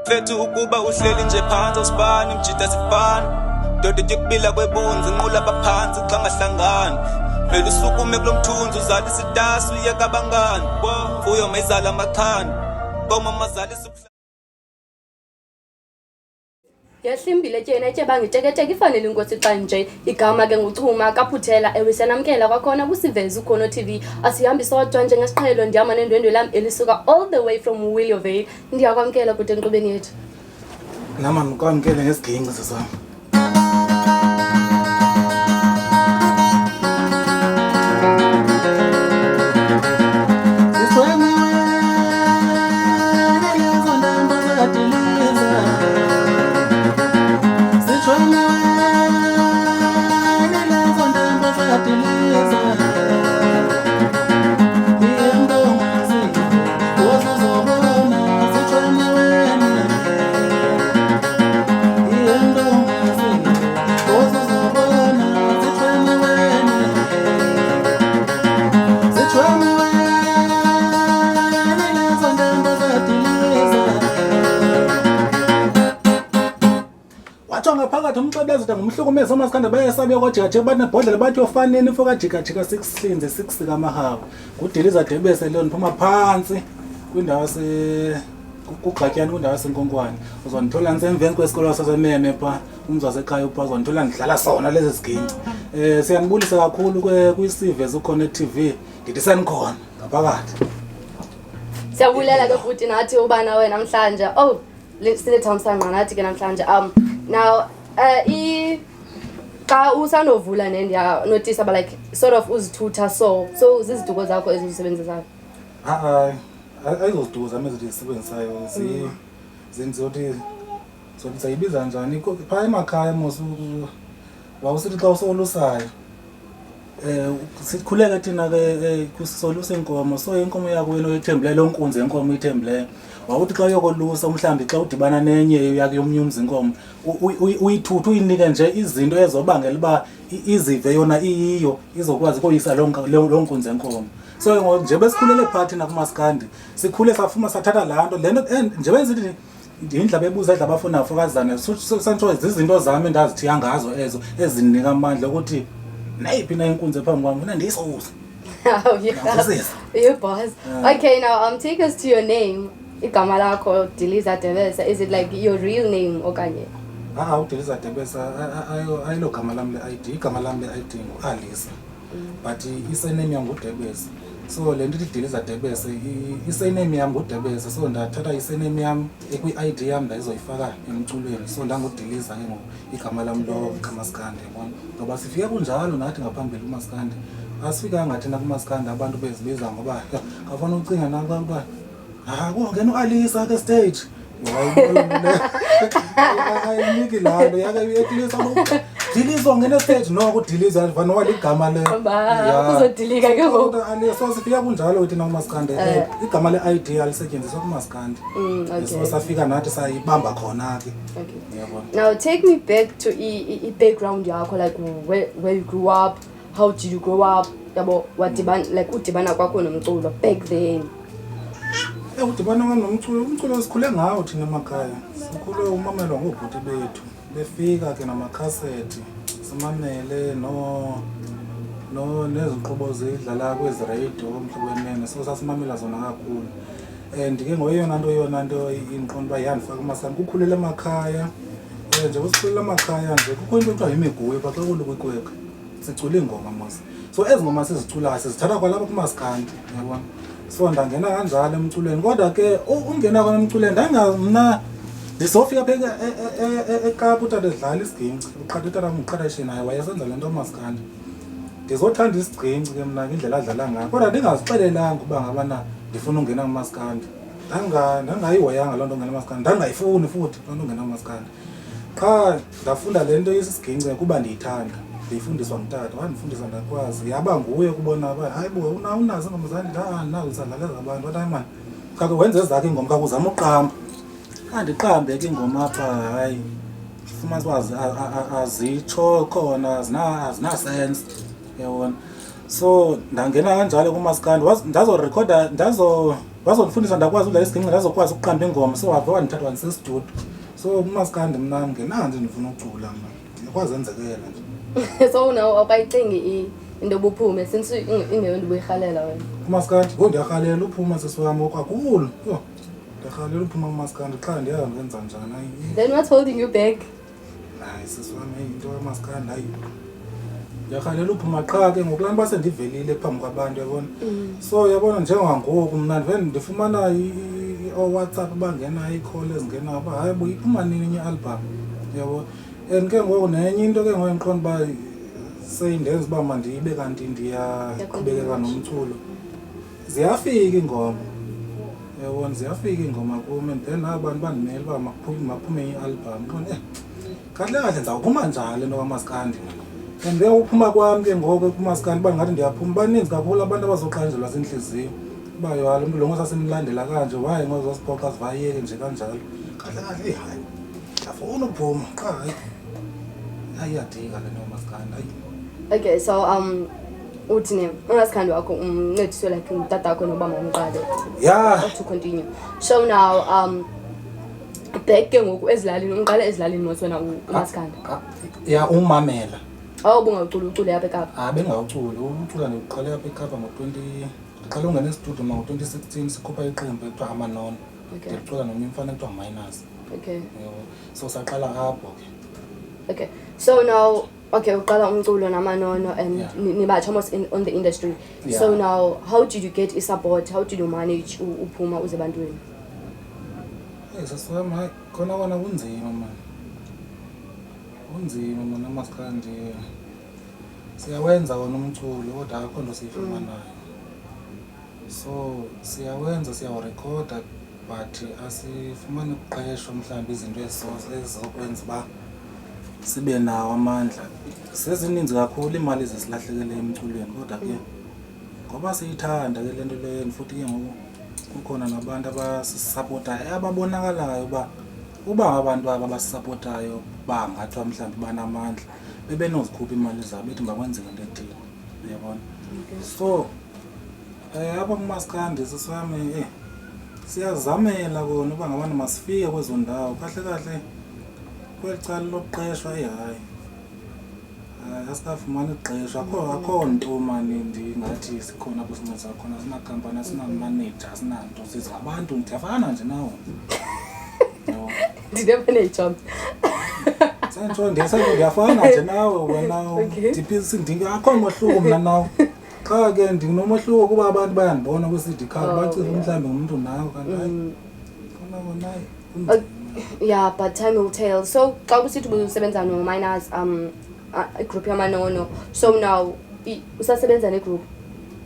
Fethu ukuba uhleli nje phansi usibani mjida sifana Doda yokubila kwebunzi nqula baphansi xa ngahlangani Vele usukume kulomthunzi uzala isitasi uyeka abangani Fuyo mayizala amakhani Koma mazali Yahlimbile tyena etye bangiteketeke ifanele inkosi xa nje igama ke nguChuma kaPhuthela ewe siyanamkela kwakhona kusiveza uKhono TV asihambi sodwa njengesiqhelo ndihamba nendwendwe lam elisuka all the way from Willowvale ndiyakwamkela kude enkqubeni yethu nama nikwamkele ngesiginci sesami ngaphakathi umcebezela ngumhlukumeza amaskanda bayesabe kwajika bathi nebhodlela bathi yofaneni ifoka jika 6 hlinze 6 kamahawu kudiliza debese leyo niphuma phansi kwindawo kugqatyana kwindawo senkonkwane uzonithola ngisemveni kwesikolo sasememe pha umzazi ekhaya upha uzonithola ngidlala sona lezi siginci siyanibulisa kakhulu kwisiveza uKhono TV ndithi senikhona ngaphakathi siyabulela ke futhi nathi ubana wena namhlanje sinethamsanqa nathi ke namhlanje now xa usanovula nendiya notice about like sort of uzithutha so ziziduko zakho ezizisebenzisayo ayizoziduko zami ezizisebenzisayo zenziwa ukuthi sayibiza njani phaa emakhaya mos wawusithi xa usolusayo sikhuleka thina ke kusolusa inkomo so inkomo yakho wena oyithembileyo lonkunzi yenkomo uyithembileyo wawuthi xa uyokolusa mhlambi xa udibana nenye yakhe yomnye umzi inkomo uyithutha uyinike nje izinto ezobangela uba izive yona iyiyo izokwazi ukuyisa lonkunzi yenkomo so nje besikhulele phathi nakumaskandi sikhule safuma sathatha lanto lento nje bezithi indlaba ebuza edla abafuna afokazana santsho izinto zami endazithiya ngazo ezo ezinika amandla ukuthi nayiphi na inkunzi phambi kwami mina ndiyisusa you boss okay now take us to your name igama lakho Diliza Debese is it like your real name okanye uDiliza Debese ayilo gama lami le-ID igama lami le-ID ngu-Alisa but isurname yami nguDebese so le nto ithi Diliza Debese isurname yami nguDebese so ndathatha isurname yami ekwi-ID yami ndayizoyifaka emculweni so ndangudiliza ke ngoku igama lami lo kamaskandi yabona ngoba sifike kunjalo nathi ngaphambili kumaskandi asifikanga thina kumaskandi abantu bezibiza ngoba ngafuna ucinga nako ukuba kungena u-Alisa ke stage ayiniki lalo yakayekilisa Diliza ngene stage no kudiliza vanwa ligama le uzodilika ke ngoku so sifika kunjalo thina kumaskandi igama le-ID alisetyenziswa kumaskandi so safika nathi sayibamba khona ke yabona now take me back to i background yakho like where you grew up how did you grow up yabo udibana kwakho nomculo back then udibana kwami nomculo sikhule ngawo thina emakhaya sikhule umamelwa ngobhuti bethu befika ke namakhasethi simamele nezinkqubo zidlala kwezi radio mhlobene so sasimamela zona kakhulu and ke ngoyona nto inqondo uba yandifaka umaskandi kukhulela emakhaya nje usikhulela emakhaya nje kukho into ekuthiwa yimiguye xa kulukwikweka sicula ingoma mos so ezi ngoma siziculayo sizithatha kwalapha kumaskandi yabona so ndangena kanjalo emculweni kodwa ke ungena kwami emculweni mna ndisofika pheka eKapa utata edlala isiginci uqhathitata umqhatheshi naye wayesenza lento maskandi ndizothanda isigcinci ke mna indlela adlala ngayo kodwa ndingazixelelanga uba ngabana ndifuna ungena kumaskandi ndangayihoyanga loo nto ungena maskandi ndangayifuni futhi loo nto ungena maskandi qha ndafunda le nto isiginci kuba ndiyithanda ndiyifundiswa ngutata wandifundisa ndakwazi yaba nguye kubona uba hayi bo unazo ingoma nazo zidlalela abantu wathi hayi mani kake wenze ezakhe ingoma kakuzama uqamba andiqambe ke ingoma apha hayi fumanise uba azitsho khona azinasense yabona so ndangena kanjalo kumaskandi ndazorekhoda wazongifundisa ndakwazi udlala isiginci ndazokwazi ukuqamba ingoma so wave wandithatha wandisestudio so uMaskandi mna ngenanje ndifuna ukucula mna ngiyakwazi enzekela nje So now abayicingi into buphume since ingeyonto buyirhalela wena. uMaskandi ndiyarhalela uphuma sesiwami kakhulu yo ndiyarhalela uphuma uMaskandi xa ndiyazi ngenza njani hayi Then what's holding you back? hayi sesiwami into kaMaskandi hayi ndiyarhalela uphuma qha ke ngoku laa nto basendivelile phambi kwabantu yabona so yabona njengangoku mna ndifumana WhatsApp bangena ii-call ezingena uba hayi buyiphuma nini enye i-album yabo and ke ngoku nenye into ke ngoku endiqonda uba seyindenza uba mandiyibe kanti ndiyaqhubekeka nomculo ziyafika iingoma yabona ziyafika iingoma kum and then abantu bandimele uba maphume i-album qona kahle kahle ndizawuphuma njani le nto kaMaskandi and ke uphuma kwami ke ngoku kuMaskandi uba ngathi ndiyaphuma baninzi kakhulu abantu abazoqanjelwa zintliziyo uba yo lo mntu lo ngosasimlandela kanje waye ngozosiphoxa sivayeke nje kanjalo kahle kahle hayi ndiyafuna ukuphuma qha hayi iyadika le nto kaMaskandi hayi. Okay, so uthini ungasikhandwa wakho umncediswe like utata wakho noba mawumqale. Yeah. To continue. So now back ke ngoku ezilalini umqale ezilalini mosona uMaskandi. Ya umamela. Awubungawucula ucule apha eKapa. Bengawuculi ucula ndiqale apha eKapa ndiqale ungena estudio ngo-2016 sikhupha iqembu ekuthiwa Amanono. Ndicula nomnye umfana ekuthiwa Minus. Okay. So saqala apho ke. Okay. So now okay, uqala umculo naManono and nibatsha almost on the industry. Yeah. So now how did you get support? How did you manage uphuma uze ebantwini? Sasiwami hayi khona kunzima mani. Kunzima mna Maskandi siyawenza wona umculo kodwa akho nto siyifumanayo. So siyawenza siyawurekhoda but asifumani ukuqeshwa mhlawumbi izinto ezizokwenza uba sibe nawo amandla. Sezininzi kakhulu imali ezisilahlekele emculweni kodwa ke ngoba siyithanda ke lento leyo futhi ke ngoku kukhona nabantu abasisapotayo ababonakalayo uba abantu aba abasisapotayo bangathiwa mhlawumbi banamandla bebenozikhupha imali zabo bethi makwenzeke into ethile uyabona. So apha kuMaskandi sisami siyazamela kona uba ngabantu masifike kwezo ndawo kahle kahle kweli cala lokuqeshwa hayi asikafumani ixesha akho nto mani ndingathi sikhona apho sincedisa khona sinakampani asinamaneja asinanto sizingabantu ndiyafana nje nawe. Never job. Santo ndiyafana nje nawe wena akho mohluko mna nawe qha ke ndinomohluko kuba abantu bayandibona kwi-CD card bacinga mhlawumbi ngumuntu nawe kanti hayi khona wona hayi. Yeah, but time will tell. So xa kusithi ubusebenza no-Minus igroup yaManono, so now usasebenza negroup?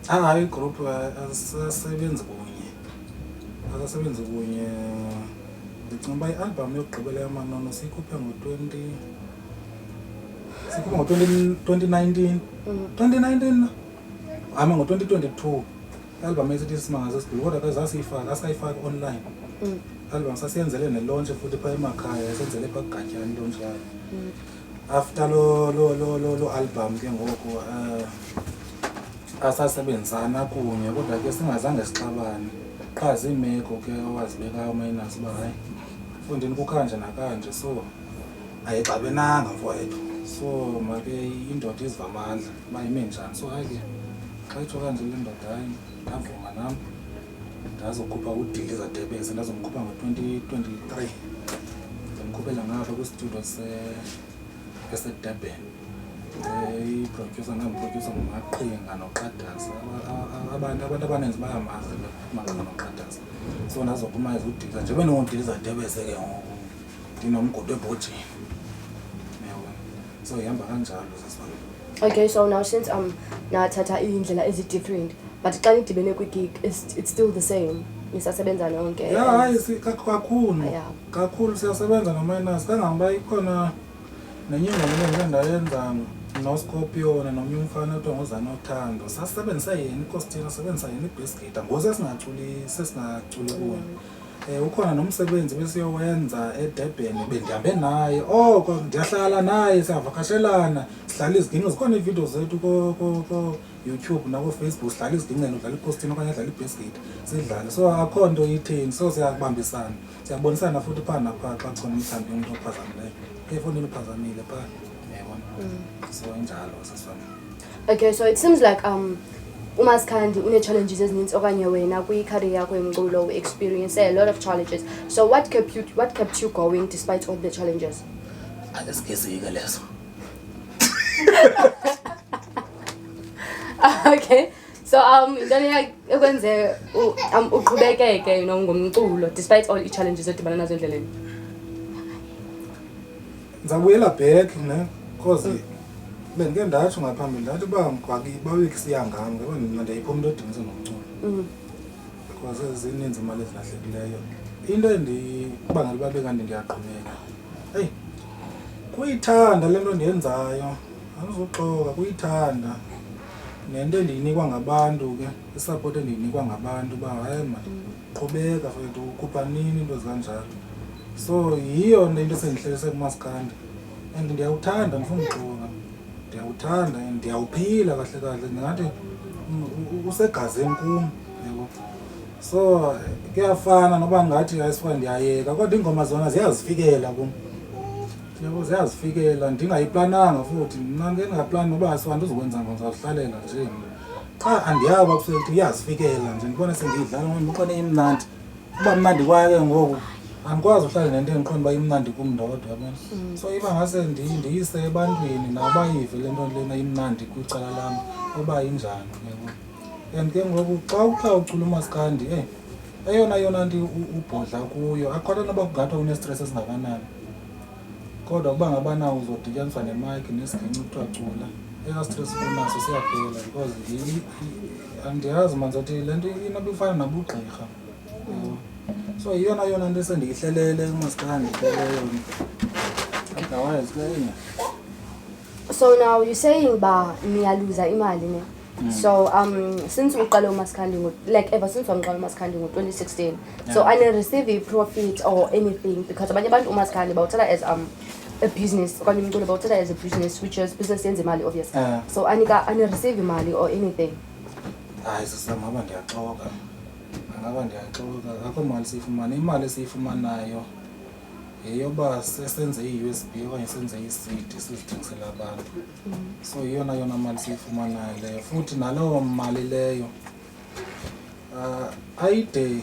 Hayi igroup asasebenzi kunye ndicinga uba i-album yokugqibela yaManono siyikhuphe ngo-2019 ama ngo-2022 i-album esithi Isimanga Sesibhulu kodwa ke asayifaki online. Album sasiyenzele ne-launch futhi phaa emakhaya senzele phaa kuGatyani launch yayo. After lo album ke ngoku asasebenzana kunye kodwa ke singazange sixabane qha ziimeko ke owazibekayo uMinus uba hayi mfundini kukhanje nakanje so ayixabenanga mfowethu so make indoda iziva amandla uba ime njani so hayi ke xa itsho kanje le ndoda hayi ndavuma nam ndazokhupha uDiliza Debese ndazomkhupha ngo-2023 ndimkhuphela ngapha kwistudio eseDurban. I-producer namproducer nguMaqhinga noQadasa abantu abaninzi bayamazi uMaqhinga noQadasa so ndazophuma uDiliza nje benoDiliza Debese ke ngoku ndinomgudu ebhotshini so ihamba kanjalo sesifana. Okay, so now since nathatha indlela ezi-different but xa nidibene kwi-gig it's still the same nisasebenza nonke? Yeah, hayi kakhulu siyasebenza noMinus kangangoba ikhona nenye ingoma endayenza noScorpion nomnye umfana othiwa nguZanothando sasebenzisa yena iCostina asebenzisa yena iBassguitar ngoku sesingaculi kuyo Ukhona nomsebenzi besiyowenza eDurban bendihambe naye ndiyahlala naye siyavakashelana sihlala iziginqe zikhona iividiyo zethu ko YouTube nako-Facebook sihlala izigingqeni udlala ipostini okanye adlala ibasket sidlale so akho nto itheni so siyabambisana siyabonisana futhi phaa naphaa xa khona mhlawumbi umntu ophazamileyo efowunini uphazamile phaa yabona so injalo sesifana. Okay, so it seems like uMaskandi une-challenges ezininzi okanye wena kwi-career yakho yomculo we-experience a lot of challenges, so what kept you going despite all the challenges? Asikesike leso. Okay, so intoni ekwenze uqhubekeke ngomculo despite all i-challenges odibana nazo endleleni? Ngizabuyela back ne cause bengike ndatsho ngaphambili ndathi uba bawiki siyangami ngoba mina ndiyayipha umuntu odinisa nomculo because ezininzi imali ezilahlekileyo into endibangela uba bekanti ndiyaqhubeka kuyithanda le nto ndiyenzayo andizoxoka kuyithanda nento endiyinikwa ngabantu ke isupport endiyinikwa ngabantu uba hayi ma qhubeka fethu ukhupha nini into zikanjalo so yiyo into esendihlelise kuMaskandi and ndiyawuthanda ndifuna uxoka ndiyawuthanda ndiyawuphila kahle kahle ndingathi usegazini kum yabo so kuyafana noba ngathi ayisifa ndiyayeka kodwa iingoma zona ziyazifikela kum yabo ziyazifikela ndingayiplananga futhi mna ndingaplani noba asifa ndizokwenza ngizawuhlalela nje xa andiyaba kusethi iyazifikela nje ndibone sendiyidlala ngoba uqone imnandi uba mnandi kwayo ngoku andikwazi uhlala nento endiqonda uba imnandi kum ndodwa yabona so iba ngase ndiyise ebantwini nabayive le nto lena imnandi kwicala lam uba injani yabo and ke ngoku xa upha ucula uMaskandi eyona nto ubhodla kuyo akhona noba kungathwa unestress esingakanani kodwa kuba ngabana uzodityaniswa nemike nesiginci kuthiwa cula eka-stress kunaso siyaphela because andiyazi manzothi le nto inoba ifana nabugqirha so yona nto esendiyihlelele kuMaskandi yona otherwise ke So now you're saying ba niyaluza imali ne so since uqale uMaskandi like ever since waqala uMaskandi ngo-2016 so I receive a profit or anything because abanye abantu uMaskandi bawuthatha as a business okanye umculo bawuthatha as a business which is business yenza imali obviously so ani receive imali or anything? Hayi sisangaba ndiyaxoka akho mali siyifumana imali esiyifumanayo yeyoba sesenze i-USB okanye senze i-CD sizithengisela abantu so yona mali siyifumanayo leyo futhi naloo mali leyo ayide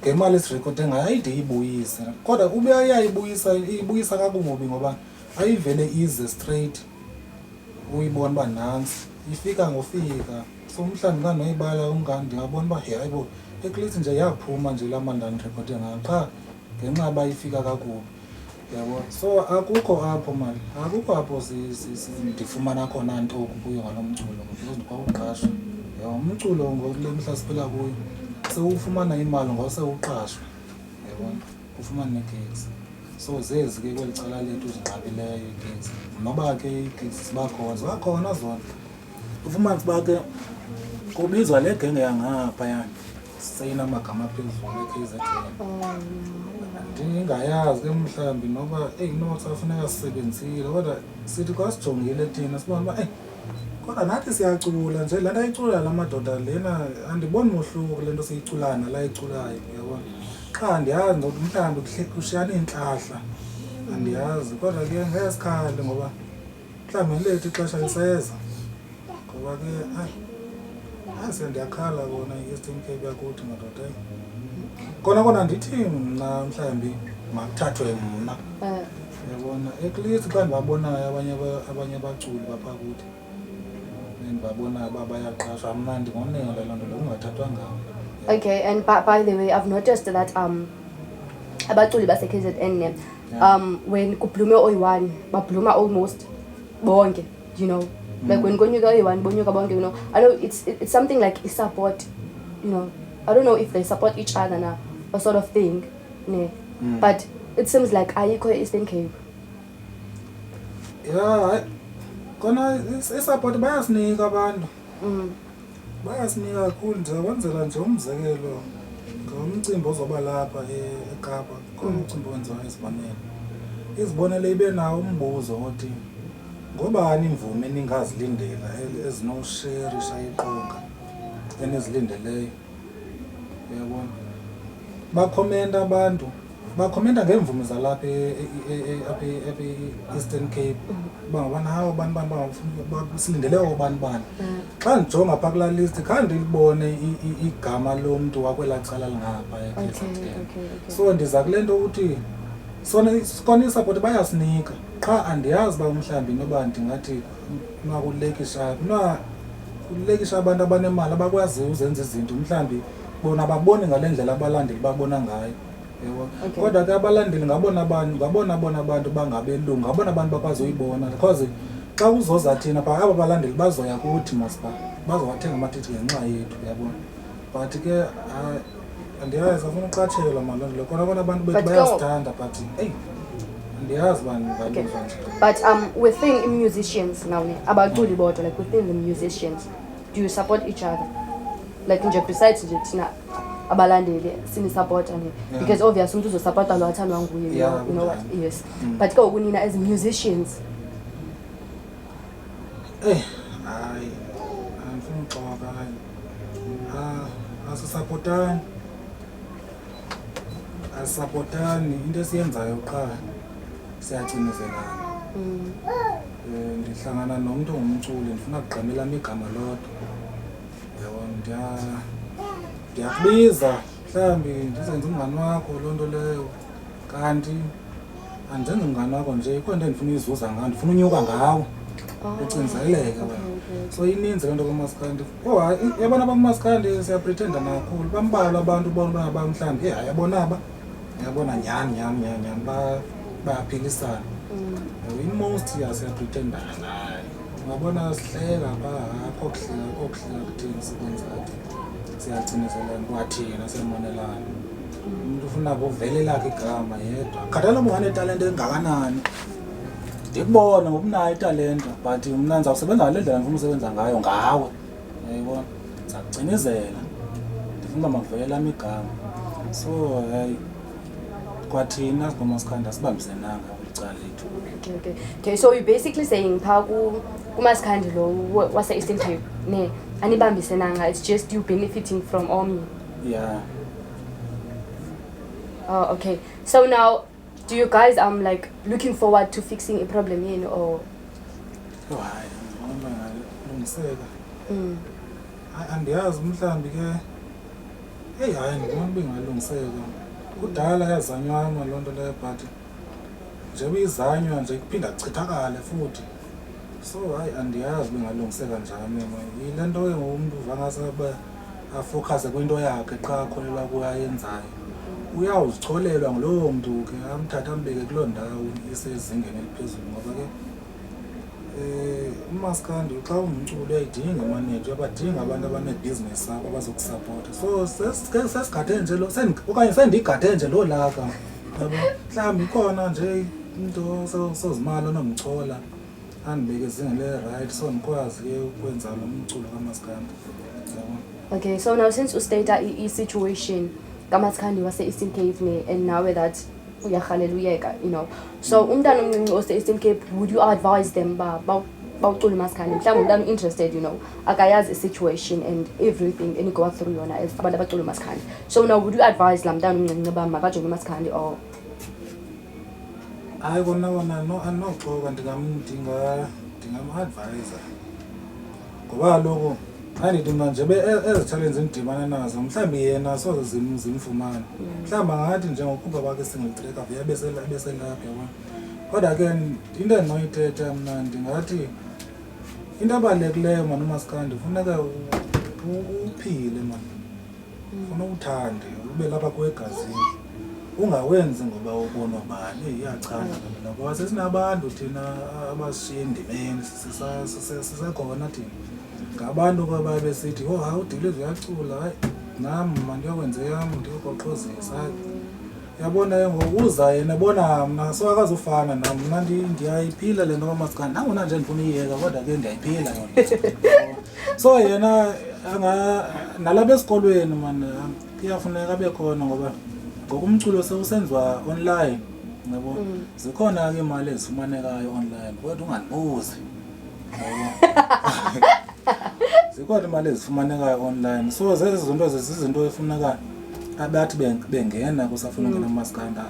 ngemali esirekhode ngayo ayide ibuyise kodwa ube iyayibuyisa kakubi ngoba ayivele ize straight uyibona uba nansi ifika ngofika so mhlawumbi kanoyibala ungani ndingabona uba hayibo at nje yaphuma nje laa mali ndandirekhode ngayo qha ngenxa yoba ifika kakubi yabo so akukho apho ndifumana khona nto kuyo ngalo mculo because ndikwawuqashwa umculo ngokule mihla siphila kuyo sewufumana imali ngosewuqashwa yabona ufumana nee-gigs so zezi ke kweli cala lethu zinqabileyo ii-gigs noba ke ii-gigs zibakhona zona ufumane uba ke kubizwa le genge yangaphayana seyinamagama aphezulu eKZN ndingayazi ke mhlawumbi noba nothi afuneka sisebenzile kodwa sithi kwasijongile thina sibona uba kodwa nathi siyacula nje le nto ayiculayo la madoda lena andiboni mohluko le nto siyiculana la iculayo uyabona qha andiyazi ngoba mhlawumbi kushiyana iintlahla andiyazi kodwa ke ngesikhali ngoba mhlawumbi lethu ixesha liseza ngoba ke sendiyakhala kona i-Eastern Cape yakuthi madoda kona ndithi mna mhlawumbi makuthathwe mna yabona at least xa ndibabonayo abanye abaculi bapha kuthi endibabonayo uba bayaqashwa mna ndingonela loo nto leyo ungathathwa ngabo. Okay, and by the way I've noticed that abaculi base-KZN when kublume oyi-1 babluma almost bonke, you know, like when konyuka oyi-1 bonyuka bonke, you know. I know it's something like support, you know. I don't know if they support each other now or sort of thing, ne. But it seems like ayikho Eastern Cape. Yeah, kona support bayasinika abantu bayasinika kakhulu nje kwenzela nje umzekelo umcimbi ozoba lapha eKapa khona umcimbi wenziwa eSibonelo. Izibonelo ibe nawo umbuzo othi ngobani imvume ningazilindela ezinosherisha iqonga enizilindeleyo. Uyabona? Bakhomenta ngemvume zalapha e-Eastern Cape. Bangabana hawo bani silindele obani. Xa ndijonga pha kula list khandi libone igama lomuntu wakwelacala lingapha e-KZN. So ndiza kule nto ukuthi sona isupport bayasinika. Qha andiyazi ba umhlambi noba ndingathi nakulekisha kulekisha abantu abanemali abakwazi uzenza izinto mhlambi bona babone ngalendlela abalandeli babona ngayo. Kodwa ke abalandeli ngabona abantu bangabelungu, ngabona abantu bakwazi uyibona because xa uzoza thina pha aba balandeli bazoya kuthi masiba bazowathenga amathithi ngenxa yethu, uyabona. But ke andiyazi afuna uqatshelwa malondolo khona abantu bethu bayasithanda but hey andiyazi bani bazwa nje. But within musicians now abaculi bodwa, like within the musicians, do you support each other? Like nje besides nje thina abalandeli sinisupport and because obviously umuntu uzosupporta lo athandwa nguye, you know what, yes. But ke ukunina as musicians hayi angifuni uxoka asisapotani into esiyenzayo qha siyacinizelana. Ndihlangana nomuntu ongumculi ndifuna ukugqamela igama lodwa, yabona, ndiyakubiza mhlambi ndizenze umngani wakho loo nto leyo, kanti andizenzi umngani wakho nje ikho nto endifuna uyizuza ngayo, ndifuna unyuka ngawo ucinizeleka wena. So ininzi le nto kaMaskandi. Yabona abaMaskandi siyapretenda kakhulu, bambalwa abantu bona mhlambi yabona nyani bayaphilisana. In most siyapretendana naye, ungabona sihleka akho kuhleka kuthini sikwenzayo, siyacinizelana kwathina siyamonelana. Umuntu ufuna uvele lakhe igama yedwa, khathala uma unetalente engakanani ndikubona ngoba unayo italente but mna ndizawusebenza ngale ndlela ndifuna usebenza ngayo ngawe, uyayibona, ndizakucinizela ndifuna uba makuvele lami igama. So kwathina singamaskandi asibambisenanga kwicala lethu. Okay, so you're basically saying pha kumaskandi lo wase-Eastern Cape ne anibambisenanga, it's just you benefiting from Omni. Yeah. Oh, okay. So now do you guys like looking forward to fixing a problem here or hayi ngalungiseka andiyazi mhlambi ke hayi ndibona bengalungiseka kudala yazanywa loo nto leyo but nje izanywa nje kuphinda kuchithakale futhi. So hayi andiyazi bengalungiseka njani. Yile nto ke ngomuntu vangasabe afocus kwinto yakhe qha akholelwa kuyayenzayo, uyawuzicholelwa ngulowo muntu ke amthatha ambeke kuloo ndawo isezingeni eliphezulu. Ngoba ke uMaskandi xa ungumculi uyayidinga imanager, uyabadinga abantu abanebhizinesi abo abazokusapota. So sesigade nje lo okanye sendigade nje lo laka, mhlawumbi ikhona nje into sozimali onomchola andibeke ezingeni le-right, so ndikwazi ke ukwenza lo mculo kaMaskandi. Okay, so now since you state i-situation kaMaskandi wase-Eastern Cape and now that uyakhaleluyeka, you know, so umntana omncinci ose-Eastern Cape, would you advise them bawucula uMaskandi? Mhlawumbe umntana interested, you know, akayazi i-situation and everything enigoa through yona as abantu abacula uMaskandi. So now would you advise la mntana omncinci uba makajoyine uMaskandi or hayi kona andinoxoka, ndingam-advisa ngoba kaloku andithi mna nje ezi challenges endidibana nazo mhlawumbi yena soze zimfumane, mhlawumbi angathi njengokhupha kwakhe single track avele abeselapha, yabona. Kodwa ke into endinoyithetha mna ndingathi into abalulekileyo mani uMaskandi funeka uphile mani, funa uthande ube lapha kwegazini, ungawenzi ngoba ubonwa bani. Iyachana ngoba sesinabantu thina abasishiya endimeni, sisekhona thina ngabantu kwabaye besithi hayi uDilizwe uyacula, hayi nami mandiyokwenza yami ndiyogoqozisa. Yabona ke ngokuza yena bona mna so akazufana nami, mna ndiyayiphila le nto kaMaskandi, nangona nje ndifuna iyeka kodwa ke ndiyayiphila yona. So yena nalapha esikolweni mani kuyafuneka abe khona ngoba ngokumculo sewusenziwa online yabo zikhona ke imali ezifumanekayo online kodwa unganibuzi yabo zikhona imali ezifumanekayo online so zezinto zezinto efuneka abathi bengena kusafuna ukungena kumaskanda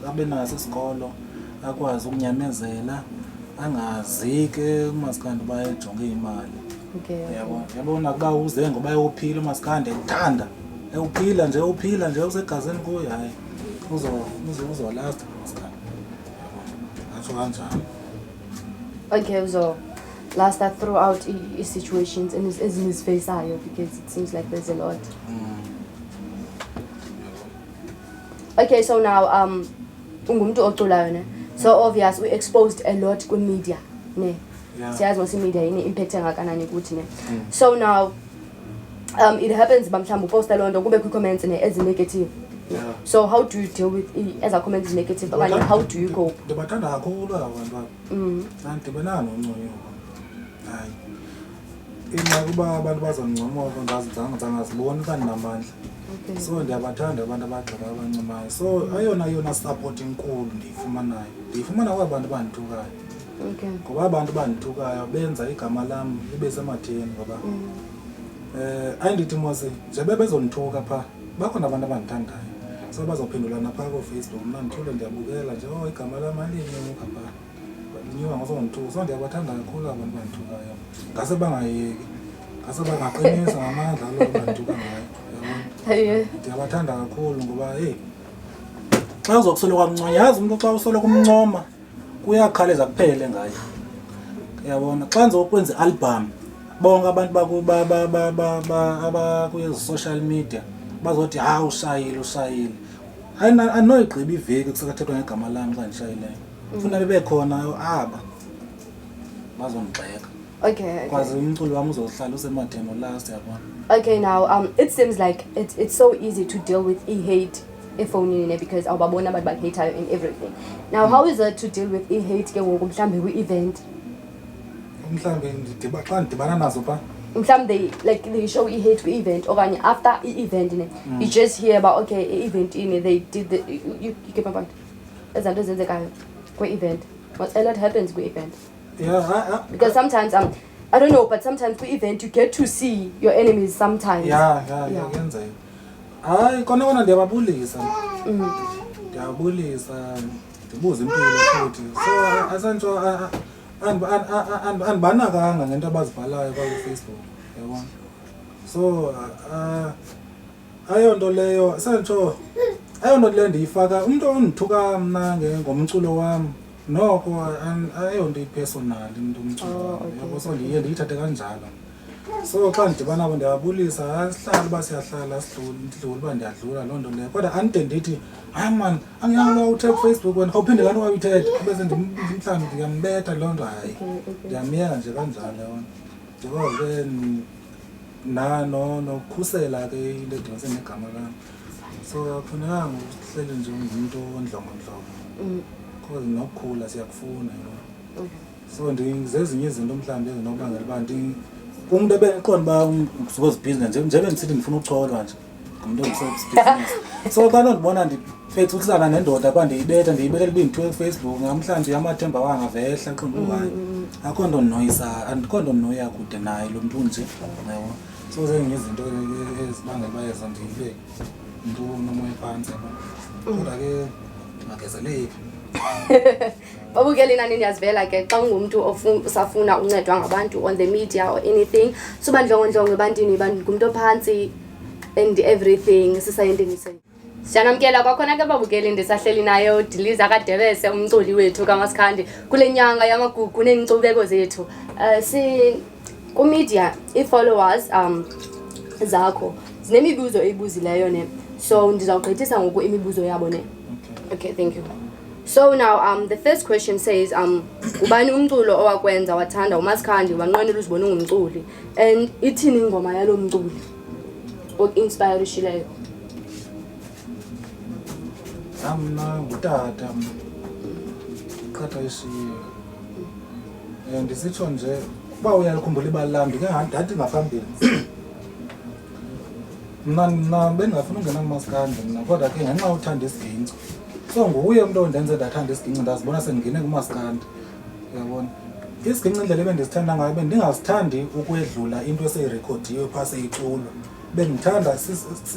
abe naso isikolo akwazi ukunyamezela angazike umaskanda bayejonge imali yabona kuba uze ngoba uyophila umaskanda ekuthanda uphila nje usegazini kuye hayi uzo last umaskanda atsho kanjalo. Okay, so last that throughout situations and his face because it seems like there's a lot. Okay, so now ungumuntu oculayo ne, so obvious we exposed a lot ku media ne, siyazi ngosi media ine impact engakanani kuthi ne. So now it happens bamhlamba uposta lonto kube ku comments ne as negative. So how do you deal with as a comment is negative but how do you cope? Debathanda kakhulu abantu andibena nonconyo hayi imali kuba abantu bazongcomoka ngazibona kanti namandla. So ndiyabathanda abantu abagxeka abancemayo so ayona support enkulu ndiyifumana kwabantu bandithukayo ngoba abantu bandithukayo benza igama lami libe sematheni ngoba ayindithi mose nje bezonithuka pha bakhona abantu abandithandayo so bazophendulana pha ku Facebook mna ndithule ndiyabukela nje igama lami alinyuka pha linyuka ngosonithuka so ndiyabathanda kakhulu abantu bandithukayo ngase bangayeki ngase bangaqinisa ngamandla lo bandithuka ngayo. Ndiyabathanda kakhulu ngoba xa uzokusoloka umncoma yazi umuntu xa usoloka umncoma kuyakhaleza kuphele ngayo uyabona xa ngizokwenza album bonke abantu abakuye social media bazothi ha ushayile anoyigqiba iveki kusakathethwa ngegama lami xa ndishayileyo ufuna bebe khona aba bazongixeka. Okay. Kwazi umculo wami uzohlala usematheni last yabona. Okay, now it seems like it's so easy to deal with hate efonini because awubabona abantu bahate and everything. Now how is it to deal with hate ke ngoku mhlambe kwi-event? Mhlambe xa ndibana nazo pha mhlambe they show hate kwi-event okanye after i-event you just hear about okay i-event they did the you get my point ezanto ezenzekayo kwi-event what a lot happens kwi-event. Yeah, because sometimes I don't know but sometimes kwi-event you get to see your enemies sometimes. Yeah. Hayi kona ndiyababulisa ndibuza impilo futhi so asantsho andibanakanga ngento abazibhalayo kwa Facebook yabona so ayonto leyo santsho ayonto leyo ndiyifaka umuntu ondithuka mna ngomculo wami noko ayonto ipersonal into umculo yabo so ndiyithathe kanjalo so xa ndidibana nabo ndiyabulisa sihlala uba siyahlala sidlula uba ndiyadlula loo nto leyo kodwa andide ndithi hayi man angiyakuba uthe Facebook wena khawuphinde kanti wayithetha bese mhlawumbi ndiyambetha loo nto hayi ndiyamyeka nje kanjalo yona njengoba ke nokukhusela ke into edinise negama lami so akufunekanga uhlele nje ungumntu ondlongondlongo cause nokukhula siyakufuna so zezinye izinto mhlawumbi ezinokubangela uba umuntu ebeqonda uba ngizibhizinesi njengoba ndisithi ndifuna ukucholwa nje ngumuntu ongisebhizinesi so xa ndibona ndifethe ukuhlala nendoda pha ndiyibekela ibintu Facebook namhlanje amathemba wangavehla qimbu hayi akho nto andikho nto ndinoya kude naye lo muntu nje yabo so zenye izinto ezibangela uba yeza ndiyibe umntu nomoya phansi kodwa ke magezeleki. Babukela inani niyazivela ke xa ungumntu usafuna uncedwa ngabantu on the media or anything suba ndlongondlongo ebantwini ngumuntu ophansi and everything sisayenteni siyanamkela kwakhona ke babukeli ndisahleli naye uDiliza kaDebese umculi wethu kaMaskandi kule nyanga yamagugu neenkcubeko zethu ku media i-followers zakho zinemibuzo eyibuzileyo ne so ndizawugqithisa ngoku imibuzo yabo ne. Okay, thank you. So now the first question says ubani umculo owakwenza wathanda uMaskandi wanqwenela uzibona ungumculi and ithini ingoma yalo mculi inspire ishileyo? Mna ngutata qhatha ishiye ndisitsho nje uba uyalikhumbula ibali lam ndike ndathi ngaphambili mna bendingafuna ungena kumaskandi mna kodwa ke ngenxa uthanda isiginci so nguye umntu ondenze ndathanda isiginci ndazibona sendingene kumaskandi uyabona isiginci indlela ebendisithanda ngayo bendingasithandi ukwedlula into eseyirekhodiwe phaa seyiculwa bendithanda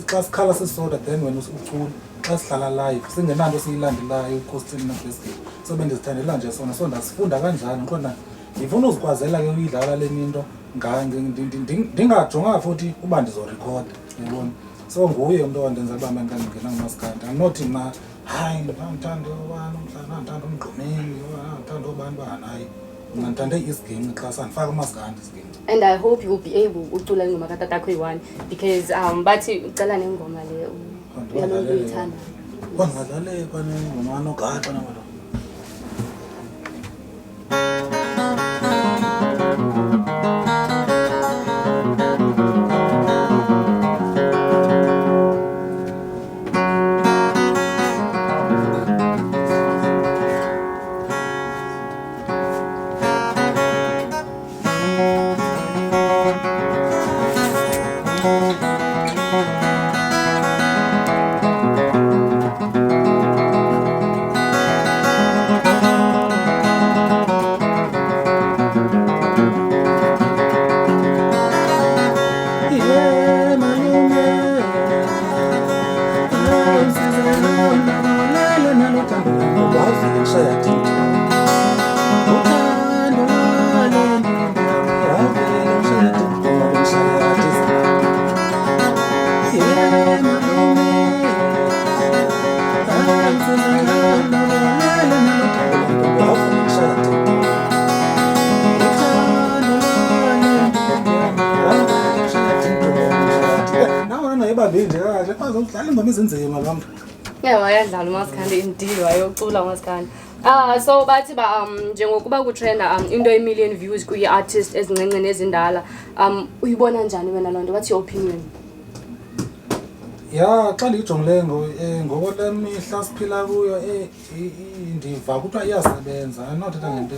xa sikhala sisodwa then wena ucula xa sihlala live singenanto siyilandelayo ekhostini nakwesiginci so bendizithandela nje sona so ndasifunda kanjani qonda ndifuna uzikwazela ke uyidlala le minto ndingajonganga futhi uba ndizorekhoda yabona so nguye umntu owandenza uba mandingena ngumaskandi anothi mna hayi ndithanda ubani umhlana ndithanda umgqumeni ndithanda ubani bani hayi mna ndithande isiginci xa sandifaka umaskandi isiginci. And I hope you'll be able ucula ingoma katatakho iyi-1 because bathi ucela nengoma le uyalonto uyithanda kwangadlale kwanengoma anogaxa nabantu wayadlala umaskandi indeed wayocula umaskandi. So bathi njengokuba kutrenda into ye-million views kwi-artist ezincinci nezindala uyibona njani wena loo nto? What's your opinion? Ya xa ndiyijongile ngokole mihla siphila kuyo ndiva kuthiwa iyasebenza anothetha ngento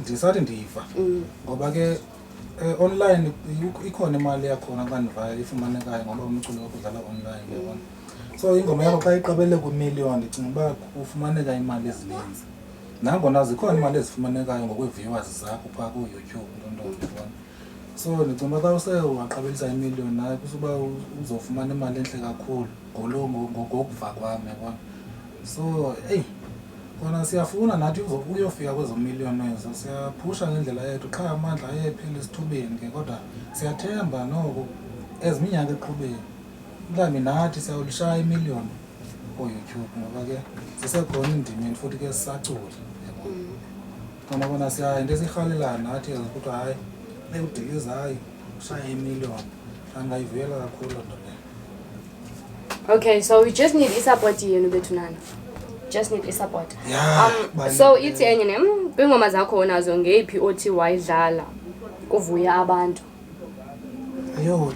ndisathi ndiva ngoba ke online ikhona imali yakhona xa ndivayo ifumanekayo ngoba umculo wokudlala online yabona. So ingoma yakho xa iqabele ku-1,000,000 ndicinga uba kufumaneka imali ezininzi nangona zikhona imali ezifumanekayo ngokwe-viewers zakho phaa ku-YouTube nto yabona. So ndicinga uba xa waqabelisa 1,000,000 naye kusuba uzofumana imali entle kakhulu ngokuva kwami yabona. So kona siyafuna nathi uyofika kwezo million ezo siyaphusha ngendlela yethu qha amandla ayephela esithubeni ke kodwa siyathemba noko eziminyaka eqhubeni mhlawumbi nathi siyawulishaya 1,000,000 ko-YouTube ngoba ke sisekhona endimeni futhi ke sisacula yabona. Kona siya into esirhalela nathi kuthiwa hayi udiliza hayi ushaya 1,000,000 angayivuyela kakhulu loo nto leyo. Okay, so we just need i-support yenu bethunana. Just need i-support. Yeah, so ithi enye kwingoma zakho nazo ngeyiphi othi wayidlala kuvuya abantu? Ayo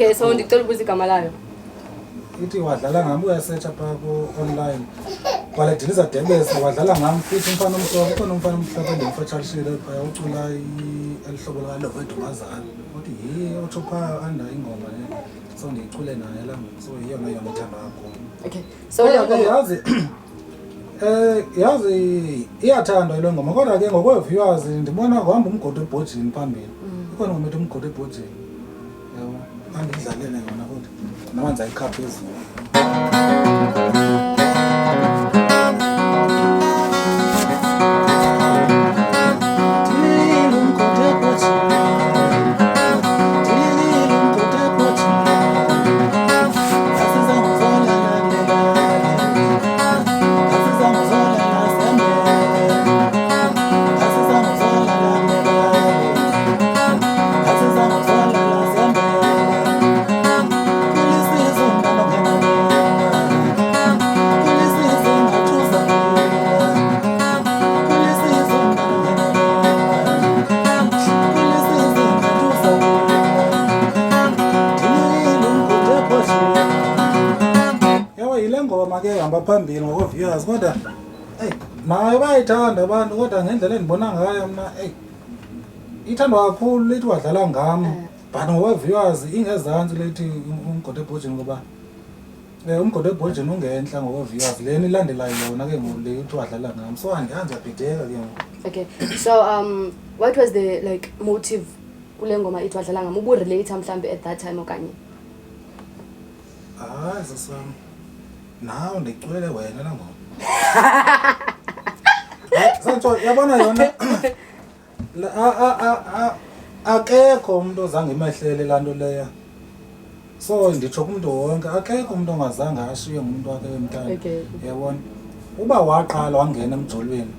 Okay, so ndicela ubuza igama layo. Ithi wadlala ngami uyasearcha pha ku-online. Kwalediliza Debese wadlala ngami futhi umfana omhlophe khona umfana omhlophe endimfatsha lishile phaya ucula elihlobo lalo wedumazana. Uthi utsho phaa anda ingoma le. So ndiyicule naye la so yiyona ithandwa kakhulu. Okay. So le ngoma yazi iyathandwa ile ngoma kodwa ke ngokwe-viewers ndibona kuhamba umgodi ebhojini phambili. Ikhona ngoma ethi umgodi ebhojini. Yabo angidlalele yona kodwa namanzi ayikhapha ezulu. Hamba phambili ngokwe-viewers kodwa nayo bayayithanda abantu kodwa ngendlela endibona ngayo mna ithandwa kakhulu lethi wadlala ngami but ngokwe-viewers ingezantsi lethi umgodi ebhojini ngoba umgodi ebhojini ungenhla ngokwe-viewers lena ilandelayo yona ke ngoku le ithi wadlala ngami so andihanzi yabhideka ke ngoku. Okay, so what was the like motive kule ngoma ithi wadlala ngami uburelate mhlawumbe at that time okanye? Hayi sasami nawe ndiculele wena la ngoma. Santsho yabona yona akekho umuntu ozange imehlele lanto leya. So nditsho kumuntu wonke akekho umuntu ongazange ashiye ngumuntu wakhe emntana. Yabona uba waqala wangena emjolweni.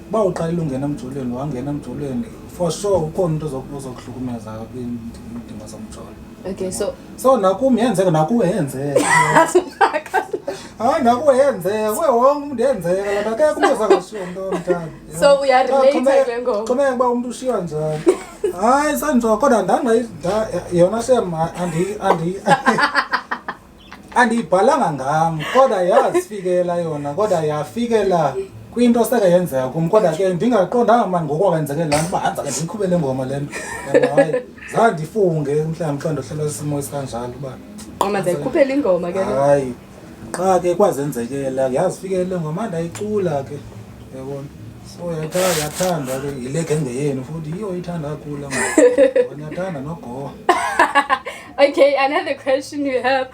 Uba uqalile ungena emjolweni wangena emjolweni for sure ukhona umuntu ozokuhlukumeza kwindima zomjolo. Okay, so nakumi yenzeka nakuwe yenzeka. Hayi nakuwe yenzeka kuwe wonke umuntu yenzeka la akekho umuntu ozakashiya umuntu omntana. So we are related kule ngoma. Xhomeka kuba umuntu ushiywa njani. Hayi sanjwa kodwa yona sema andiyibhalanga ngami kodwa yazifikela yona kodwa yafikela kwinto seke yenzeka kum kodwa ke ndingaqondanga mani ngokwakwenzeke lana uba hanza ke ndiyikhubele ngoma lena. Hayi zandifunge mhlawumbe xa ndohlela isimo esikanjalo uba manje ayikhuphela ingoma ke. Hayi xa ke kwazenzekela yazifikele ngoma ndayicula ke yabona. So yathandwa ke ileke ngeyenu futhi iyo ithanda kakhulu ngoma. Yathanda nogowa. Okay, another question you have.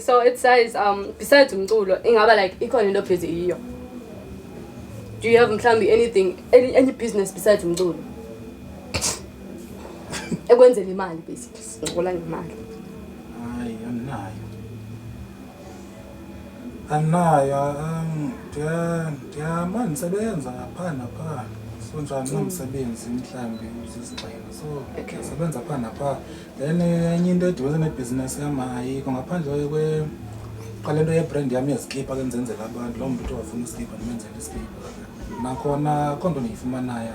So it says besides umculo ingaba like ikhona into busy iyo. Do you have mhlawumbe any business besides umculo? Ekwenzela imali basically. Ngola ngemali. Hayi anayo ndiyamane ndisebenza phaa naphaa so njani nomsebenzi mhlawumbi uzizigxina so ndisebenza phaa naphaa then enye into edibene nebhizinesi yam ayikho ngaphandle qale into yebrand yam yezikipa ke ndizenzela abantu loo mntu wafuna iskipa ndimenzela iskipa nakhona akho nto ndiyifumanayo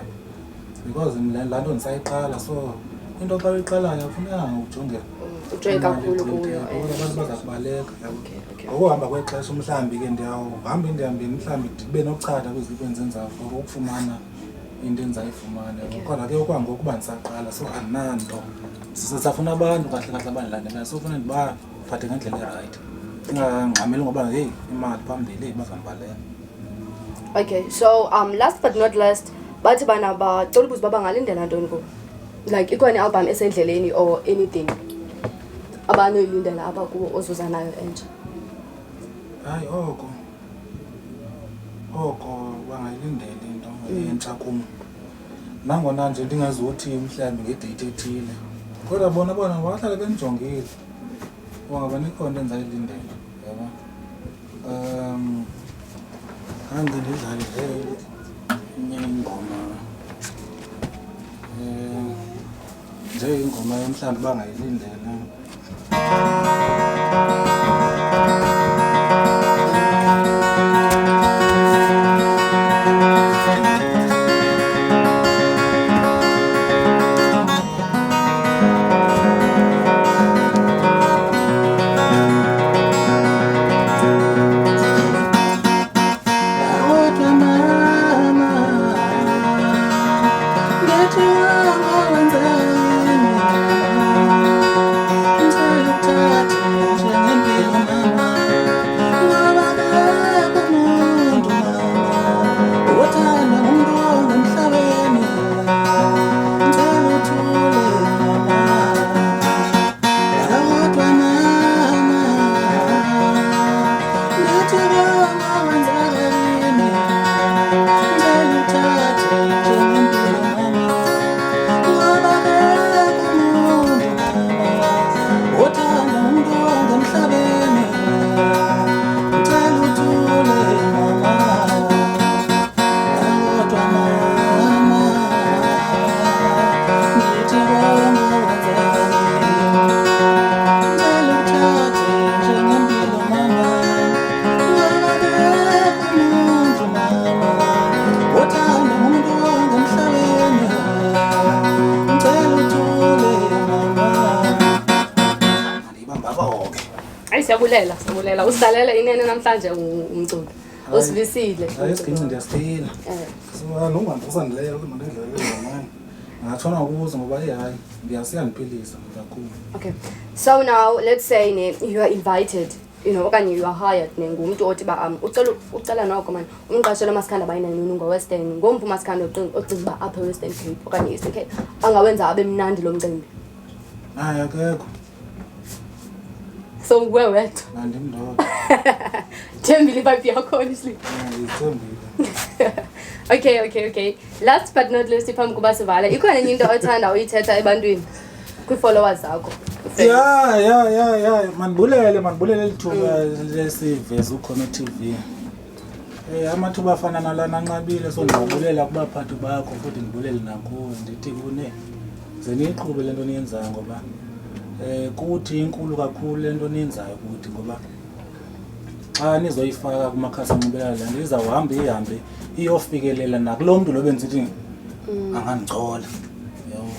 because laa nto ndisayiqala so into xa uyiqalayo afunekanga ujonge kakhulu kuyo abantu bazakubaleka. Ngokuhamba kwexesha mhlawumbi ke ndiyawuhamba endihambeni mhlawumbi ndibe nokuchatha kwizinto enzenzayo for ukufumana into endizayifumana kodwa ke okwangoku uba ndisaqala so andinanto sisafuna abantu kahle kahle abandilandelayo so ufuna ndibaphathe ngendlela erayithi ndingangxameli ngoba heyi imali phambili bazandibaleka. Okay, so last but not least bathi bana bacela ubuza uba bangalindela ntoni kubo like ikhona i-album esendleleni or anything abanoyilindela apha kubo ozuza nayo entsha? Hayi oko bangayilindela into entsha kum nangona nje ndingazothi mhlawumbi ngedate ethile kodwa bona bahlale benijongile ungaba nikhona into endizayilindela yabo. Kanti ndidlale enye ingoma nje ingoma mhlawumbi bangayilindela. ngabonke. Hayi siyabulela usidalela inene namhlanje umculo usivisile Ayisiginci ndiyasithina so nongandisandileyo mandidlale manje ngatshona ukuze ngoba hayi ngiyasiyandiphilisa kakhulu. Okay, so now let's say you are invited, okanye you are hired ngumuntu othi ba ucela noko man umqashelo Maskandi abayinani ngoWestern ngomphi uMaskandi ocinga uba apha eWestern Cape okanye Eastern Cape angawenza abe mnandi lo mcimbi? Hayi akekho. So where wet? Andimndoda. Thembile vibe yakho honestly. Okay. Last but not least phambi kuba sivala ikhona enye into othanda uyithetha ebantwini kwi-followers zakho? Yeah. Mandibulele lithuba lesiveza ukhona TV. Amathuba afana nalana anqabile so ndiyabulela kubaphathi bakho futhi ndibulele nakuwe ndithi kune zeniqhube lento niyenzayo ngoba kuthi inkulu kakhulu lento niyenzayo kuthi ngoba xa nizoyifaka kumakhasi onxibelelwano lento izawuhamba ihambe iyofikelela nakulo lo benzithi angandicola yabo.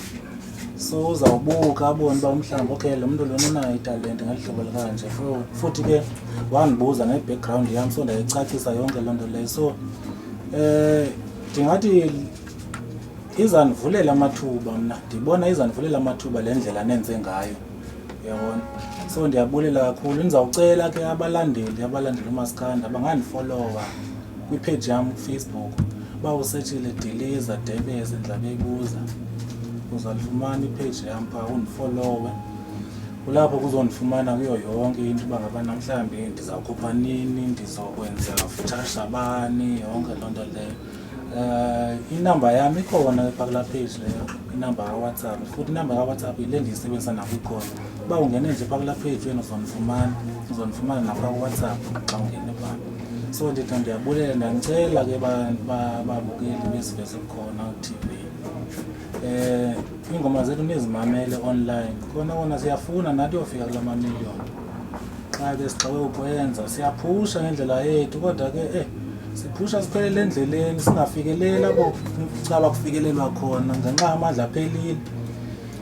So uzawubuka abone uba umhlawumbi okay lo muntu lona unayo italente ngalihlobo likanje futhi ke wandibuza nge-background yami so ndayicacisa yonke loo nto leyo. So ndingathi izandivulela amathuba mna ndibona izandivulela amathuba le ndlela nenze ngayo uyabona. So ndiyabulela kakhulu ndizawucela ke abalandeli uMaskandi abangandifollowa kwipage yami kuFacebook bawusetshile Diliza Debese Ndlabeyibuza uzalifumana ipage yami pha undifollowe kulapho kuzondifumana kuyo yonke into uba ngaba namhlanje ndizawukhupha nini ndizokwenza futhasha bani yonke loo nto leyo. Inamba yami ikhona pha kula page leyo inamba kaWhatsApp futhi inamba kaWhatsApp ile ndiyisebenzisa nakukhona uba ungene nje pha kula page wena uzondifumana napha kuWhatsApp xa ungene pha. So ndiyabulela ndiyanicela ke babukeli besiveze khona ku-TV ingoma zethu nizimamele online kona siyafuna nathi yofika kula mamiliyoni xa ke sixawe ukwenza siyaphusha ngendlela yethu kodwa ke siphusha siphelele endleleni singafikeleli apho kucala kufikelelwa khona ngenxa amandla aphelile.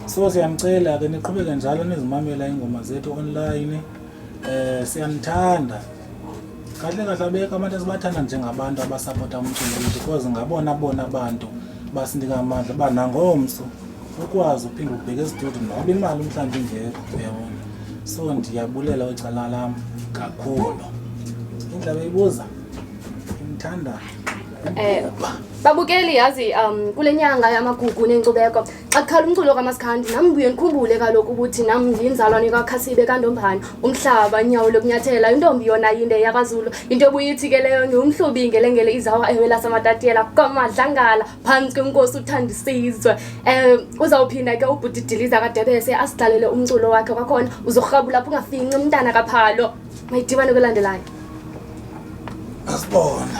So siyanicela ke niqhubeke njalo nizimamela ingoma zethu online siyanithanda kahle abeka abantu esibathanda njengabantu abasapota umculo wethu because ngabona abantu basinika amandla banangomso ukwazi uphinda ubheke estudio noba imali mhlawumbe ingekho uyabona. So ndiyabulela wecala lami kakhulu Ndlabeyibuza ngimthanda babukeli yazi kule nyanga yamagugu nenkcubeko xa kukhala umculo kaMaskandi nami buye ndikhumbule kaloku ukuthi nami ndiyinzalwane kaKhasibe kaNdombani umhlaba nyawo lokunyathela intombi yona yinde yakwaZulu into ebuyithi ke leyo ngumhlubi ngelengele izawa ewela samatatiyela kwamadlangala phansi kwenkosi uthandisizwe. Uzawuphinda ke ubhuti Diliza kaDebese asidlalele umculo wakhe kwakhona uzorhabula lapho ungafinci umntana kaPhalo mayidibane kwelandelayo asibone.